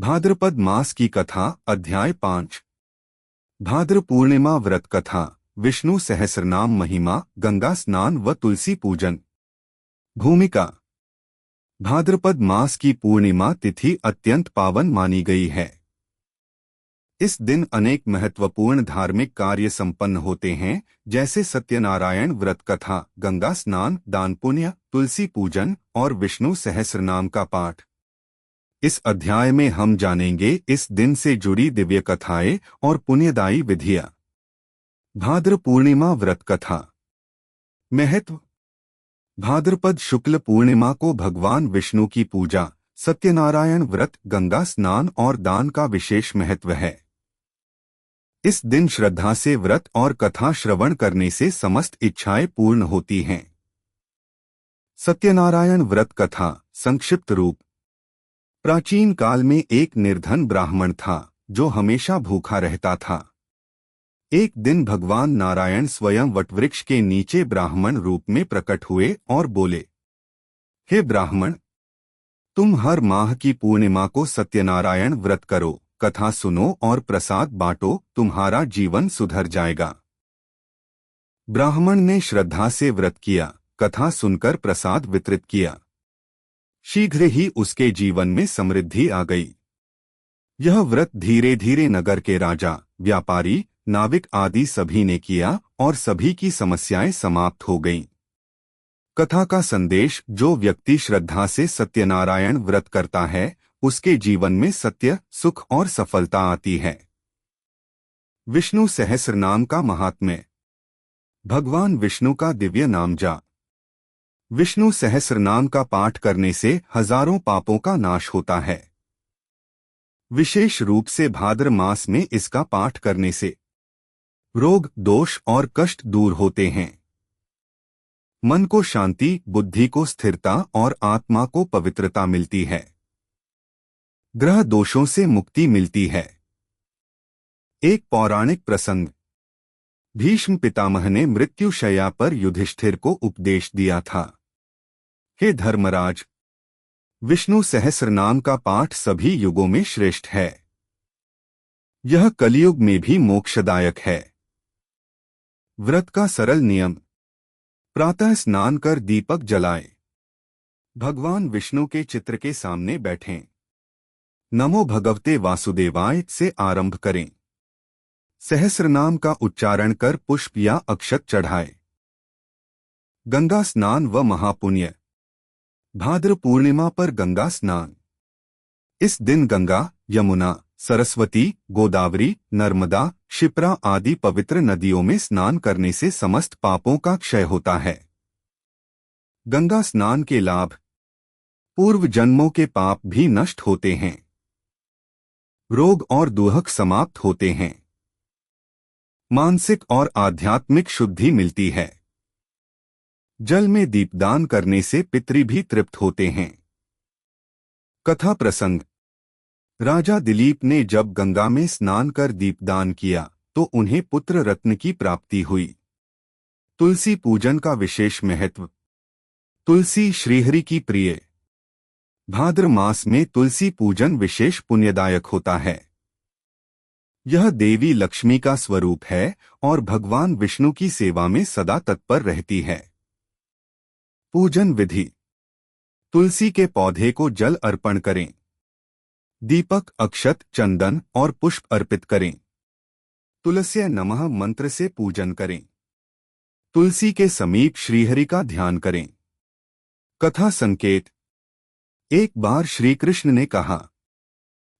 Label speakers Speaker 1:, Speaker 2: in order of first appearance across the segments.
Speaker 1: भाद्रपद मास की कथा अध्याय 5। भाद्र पूर्णिमा व्रत कथा। विष्णु सहस्रनाम महिमा, गंगा स्नान व तुलसी पूजन। भूमिका। भाद्रपद मास की पूर्णिमा तिथि अत्यंत पावन मानी गई है। इस दिन अनेक महत्वपूर्ण धार्मिक कार्य संपन्न होते हैं, जैसे सत्यनारायण व्रत कथा, गंगा स्नान, दान पुण्य, तुलसी पूजन और विष्णु सहस्रनाम का पाठ। इस अध्याय में हम जानेंगे इस दिन से जुड़ी दिव्य कथाएं और पुण्यदायी विधियां। भाद्र पूर्णिमा व्रत कथा। महत्व। भाद्रपद शुक्ल पूर्णिमा को भगवान विष्णु की पूजा, सत्यनारायण व्रत, गंगा स्नान और दान का विशेष महत्व है। इस दिन श्रद्धा से व्रत और कथा श्रवण करने से समस्त इच्छाएं पूर्ण होती हैं। सत्यनारायण व्रत कथा संक्षिप्त रूप। प्राचीन काल में एक निर्धन ब्राह्मण था जो हमेशा भूखा रहता था। एक दिन भगवान नारायण स्वयं वटवृक्ष के नीचे ब्राह्मण रूप में प्रकट हुए और बोले, हे ब्राह्मण, तुम हर माह की पूर्णिमा को सत्यनारायण व्रत करो, कथा सुनो और प्रसाद बांटो, तुम्हारा जीवन सुधर जाएगा। ब्राह्मण ने श्रद्धा से व्रत किया, कथा सुनकर प्रसाद वितरित किया। शीघ्र ही उसके जीवन में समृद्धि आ गई। यह व्रत धीरे धीरे नगर के राजा, व्यापारी, नाविक आदि सभी ने किया और सभी की समस्याएं समाप्त हो गईं। कथा का संदेश। जो व्यक्ति श्रद्धा से सत्यनारायण व्रत करता है, उसके जीवन में सत्य, सुख और सफलता आती है। विष्णु सहस्रनाम का महात्म्य। भगवान विष्णु का दिव्य नाम जाप। विष्णु सहस्रनाम का पाठ करने से हजारों पापों का नाश होता है। विशेष रूप से भाद्र मास में इसका पाठ करने से रोग, दोष और कष्ट दूर होते हैं। मन को शांति, बुद्धि को स्थिरता और आत्मा को पवित्रता मिलती है। ग्रह दोषों से मुक्ति मिलती है। एक पौराणिक प्रसंग। भीष्म पितामह ने मृत्युशैया पर युधिष्ठिर को उपदेश दिया था, हे धर्मराज, विष्णु सहस्रनाम का पाठ सभी युगों में श्रेष्ठ है। यह कलियुग में भी मोक्षदायक है। व्रत का सरल नियम। प्रातः स्नान कर दीपक जलाएं। भगवान विष्णु के चित्र के सामने बैठें। नमो भगवते वासुदेवाय से आरंभ करें। सहस्रनाम का उच्चारण कर पुष्प या अक्षत चढ़ाएं। गंगा स्नान व महापुण्य। भाद्र पूर्णिमा पर गंगा स्नान। इस दिन गंगा, यमुना, सरस्वती, गोदावरी, नर्मदा, क्षिप्रा आदि पवित्र नदियों में स्नान करने से समस्त पापों का क्षय होता है। गंगा स्नान के लाभ। पूर्व जन्मों के पाप भी नष्ट होते हैं। रोग और दुहक समाप्त होते हैं। मानसिक और आध्यात्मिक शुद्धि मिलती है। जल में दीपदान करने से पितृ भी तृप्त होते हैं। कथा प्रसंग। राजा दिलीप ने जब गंगा में स्नान कर दीपदान किया तो उन्हें पुत्र रत्न की प्राप्ति हुई। तुलसी पूजन का विशेष महत्व। तुलसी श्रीहरि की प्रिय। भाद्र मास में तुलसी पूजन विशेष पुण्यदायक होता है। यह देवी लक्ष्मी का स्वरूप है और भगवान विष्णु की सेवा में सदा तत्पर रहती है। पूजन विधि। तुलसी के पौधे को जल अर्पण करें। दीपक, अक्षत, चंदन और पुष्प अर्पित करें। तुलस्य नमः मंत्र से पूजन करें। तुलसी के समीप श्रीहरि का ध्यान करें। कथा संकेत। एक बार श्री कृष्ण ने कहा,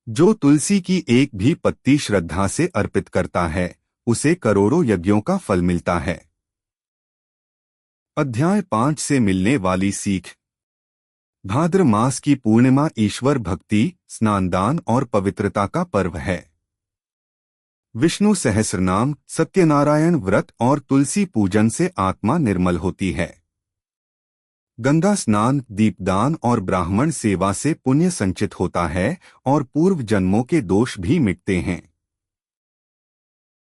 Speaker 1: जो तुलसी की एक भी पत्ती श्रद्धा से अर्पित करता है, उसे करोड़ों यज्ञों का फल मिलता है। अध्याय 5 से मिलने वाली सीख। भाद्र मास की पूर्णिमा ईश्वर भक्ति, स्नानदान और पवित्रता का पर्व है। विष्णु सहस्रनाम, सत्यनारायण व्रत और तुलसी पूजन से आत्मा निर्मल होती है। गंगा स्नान, दीपदान और ब्राह्मण सेवा से पुण्य संचित होता है और पूर्व जन्मों के दोष भी मिटते हैं।